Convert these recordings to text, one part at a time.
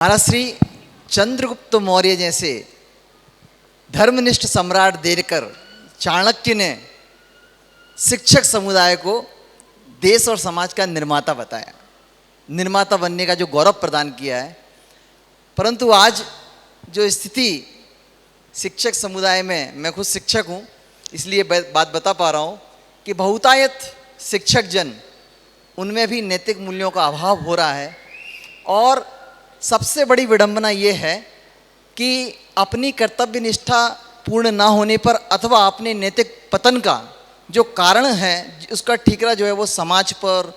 महाराज श्री चंद्रगुप्त मौर्य जैसे धर्मनिष्ठ सम्राट देखकर चाणक्य ने शिक्षक समुदाय को देश और समाज का निर्माता बताया, निर्माता बनने का जो गौरव प्रदान किया है। परंतु आज जो स्थिति शिक्षक समुदाय में, मैं खुद शिक्षक हूँ इसलिए बात बता पा रहा हूँ कि बहुतायत शिक्षक जन उनमें भी नैतिक मूल्यों का अभाव हो रहा है। और सबसे बड़ी विडंबना ये है कि अपनी कर्तव्य निष्ठा पूर्ण ना होने पर अथवा अपने नैतिक पतन का जो कारण है उसका ठीकरा जो है वो समाज पर,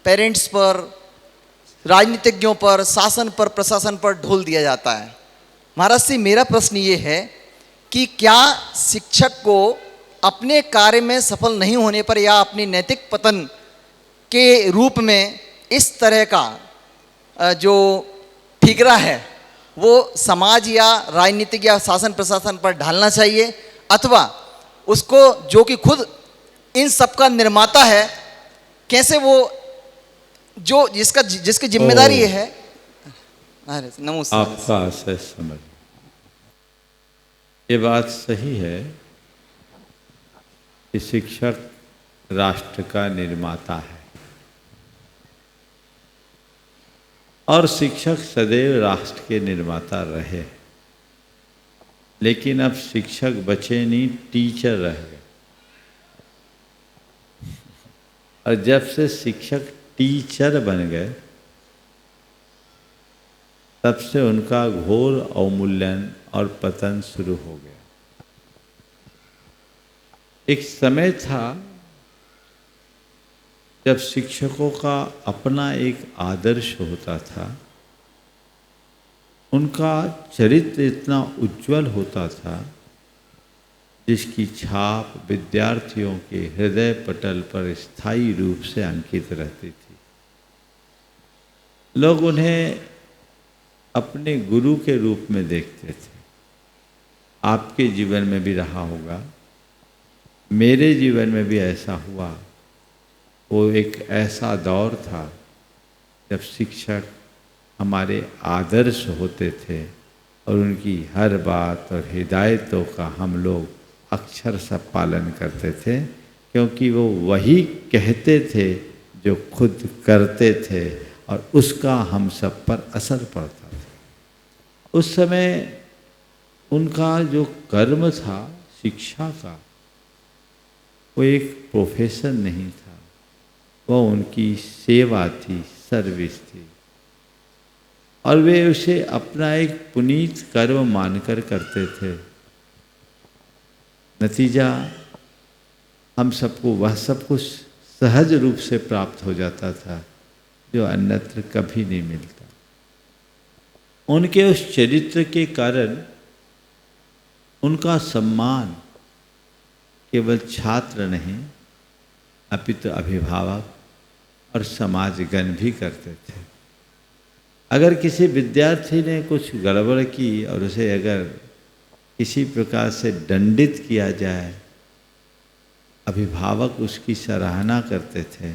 पेरेंट्स पर, राजनीतिज्ञों पर, शासन पर, प्रशासन पर ढोल दिया जाता है। महाराज से मेरा प्रश्न ये है कि क्या शिक्षक को अपने कार्य में सफल नहीं होने पर या अपने नैतिक पतन के रूप में इस तरह का जो ठीकरा है वो समाज या राजनीतिक या शासन प्रशासन पर ढालना चाहिए, अथवा उसको जो कि खुद इन सब का निर्माता है कैसे वो जो जिसकी जिम्मेदारी है। नमस्कार। आपका आशय समझ, ये बात सही है कि शिक्षक राष्ट्र का निर्माता है और शिक्षक सदैव राष्ट्र के निर्माता रहे। लेकिन अब शिक्षक बचे नहीं, टीचर रह गए। और जब से शिक्षक टीचर बन गए तब से उनका घोर अवमूल्यन और पतन शुरू हो गया। एक समय था जब शिक्षकों का अपना एक आदर्श होता था, उनका चरित्र इतना उज्जवल होता था जिसकी छाप विद्यार्थियों के हृदय पटल पर स्थायी रूप से अंकित रहती थी। लोग उन्हें अपने गुरु के रूप में देखते थे। आपके जीवन में भी रहा होगा, मेरे जीवन में भी ऐसा हुआ। वो एक ऐसा दौर था जब शिक्षक हमारे आदर्श होते थे और उनकी हर बात और हिदायतों का हम लोग अक्षरशः पालन करते थे, क्योंकि वो वही कहते थे जो खुद करते थे और उसका हम सब पर असर पड़ता था। उस समय उनका जो कर्म था शिक्षा का, वो एक प्रोफेशन नहीं था, वो उनकी सेवा थी, सर्विस थी। और वे उसे अपना एक पुनीत कर्म मानकर करते थे। नतीजा हम सबको वह सब कुछ सहज रूप से प्राप्त हो जाता था जो अन्यत्र कभी नहीं मिलता। उनके उस चरित्र के कारण उनका सम्मान केवल छात्र नहीं अपितु अभिभावक और समाजगण भी करते थे। अगर किसी विद्यार्थी ने कुछ गड़बड़ की और उसे अगर किसी प्रकार से दंडित किया जाए, अभिभावक उसकी सराहना करते थे।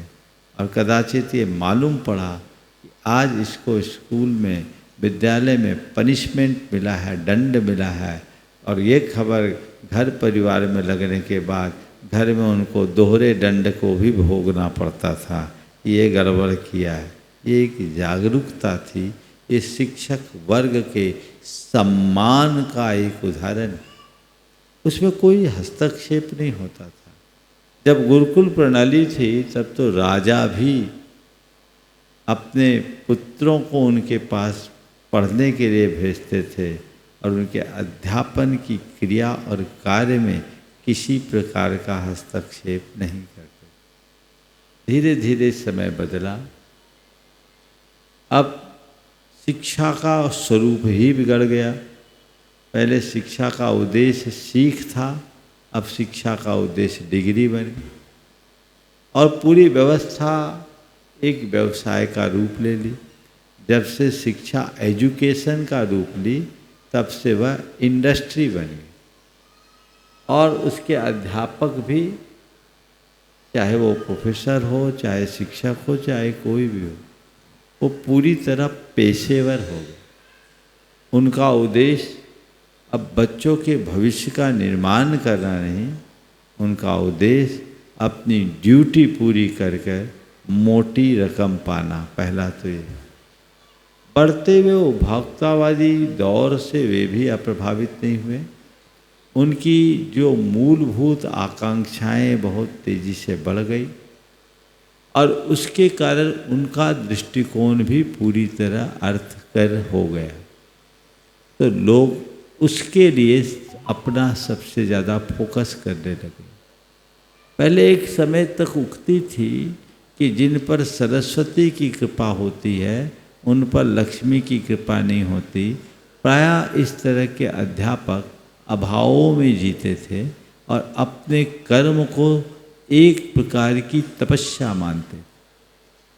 और कदाचित ये मालूम पड़ा कि आज इसको स्कूल में, विद्यालय में पनिशमेंट मिला है, दंड मिला है, और ये खबर घर परिवार में लगने के बाद घर में उनको दोहरे दंड को भी भोगना पड़ता था। ये गड़बड़ किया है। ये एक जागरूकता थी। ये शिक्षक वर्ग के सम्मान का एक उदाहरण। उसमें कोई हस्तक्षेप नहीं होता था। जब गुरुकुल प्रणाली थी तब तो राजा भी अपने पुत्रों को उनके पास पढ़ने के लिए भेजते थे और उनके अध्यापन की क्रिया और कार्य में किसी प्रकार का हस्तक्षेप नहीं करते। धीरे धीरे समय बदला। अब शिक्षा का स्वरूप ही बिगड़ गया। पहले शिक्षा का उद्देश्य सीख था, अब शिक्षा का उद्देश्य डिग्री बन गई और पूरी व्यवस्था एक व्यवसाय का रूप ले ली। जब से शिक्षा एजुकेशन का रूप ली तब से वह इंडस्ट्री बन गई और उसके अध्यापक भी, चाहे वो प्रोफेसर हो, चाहे शिक्षक हो, चाहे कोई भी हो, वो पूरी तरह पेशेवर हो गए। उनका उद्देश्य अब बच्चों के भविष्य का निर्माण करना नहीं, उनका उद्देश्य अपनी ड्यूटी पूरी कर कर मोटी रकम पाना। पहला तो ये। बढ़ते हुए उपभोक्तावादी दौर से वे भी अप्रभावित नहीं हुए। उनकी जो मूलभूत आकांक्षाएं बहुत तेजी से बढ़ गई और उसके कारण उनका दृष्टिकोण भी पूरी तरह अर्थकर हो गया। तो लोग उसके लिए अपना सबसे ज़्यादा फोकस करने लगे। पहले एक समय तक उक्ति थी कि जिन पर सरस्वती की कृपा होती है उन पर लक्ष्मी की कृपा नहीं होती। प्रायः इस तरह के अध्यापक अभावों में जीते थे और अपने कर्म को एक प्रकार की तपस्या मानते।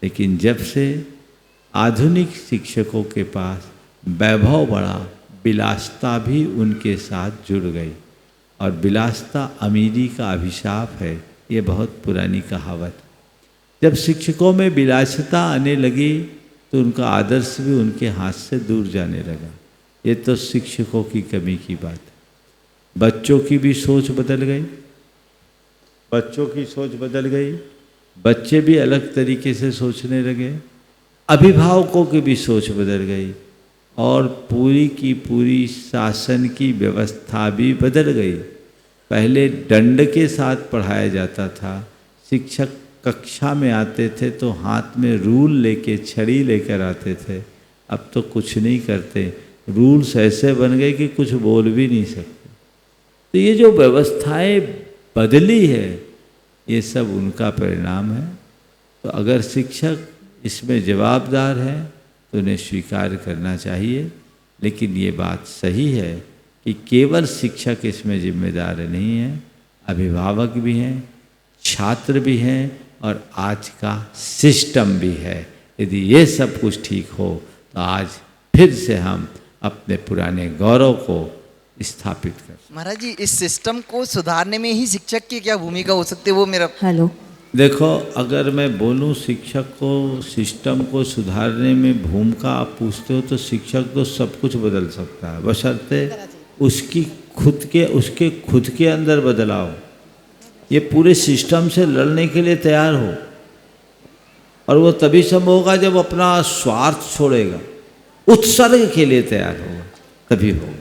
लेकिन जब से आधुनिक शिक्षकों के पास वैभव बढ़ा, विलासता भी उनके साथ जुड़ गई। और विलासता अमीरी का अभिशाप है, ये बहुत पुरानी कहावत। जब शिक्षकों में विलासिता आने लगी तो उनका आदर्श भी उनके हाथ से दूर जाने लगा। ये तो शिक्षकों की कमी की बात है। बच्चों की भी सोच बदल गई, बच्चों की सोच बदल गई, बच्चे भी अलग तरीके से सोचने लगे, अभिभावकों की भी सोच बदल गई और पूरी की पूरी शासन की व्यवस्था भी बदल गई। पहले दंड के साथ पढ़ाया जाता था। शिक्षक कक्षा में आते थे तो हाथ में रूल लेके, छड़ी लेकर आते थे। अब तो कुछ नहीं करते, रूल्स ऐसे बन गए कि कुछ बोल भी नहीं सकते। तो ये जो व्यवस्थाएं बदली है, ये सब उनका परिणाम है। तो अगर शिक्षक इसमें जवाबदार है तो उन्हें स्वीकार करना चाहिए। लेकिन ये बात सही है कि केवल शिक्षक इसमें जिम्मेदार नहीं है, अभिभावक भी हैं, छात्र भी हैं और आज का सिस्टम भी है। यदि ये सब कुछ ठीक हो तो आज फिर से हम अपने पुराने गौरव को स्थापित कर। महाराज जी, इस सिस्टम को सुधारने में ही शिक्षक की क्या भूमिका हो सकती है, वो मेरा। हेलो, देखो, अगर मैं बोलूं शिक्षक को सिस्टम को सुधारने में भूमिका आप पूछते हो तो शिक्षक तो सब कुछ बदल सकता है, बशर्ते उसके खुद के अंदर बदलाव, ये पूरे सिस्टम से लड़ने के लिए तैयार हो। और वो तभी संभव होगा जब अपना स्वार्थ छोड़ेगा, उत्सर्ग के लिए तैयार होगा, तभी होगा।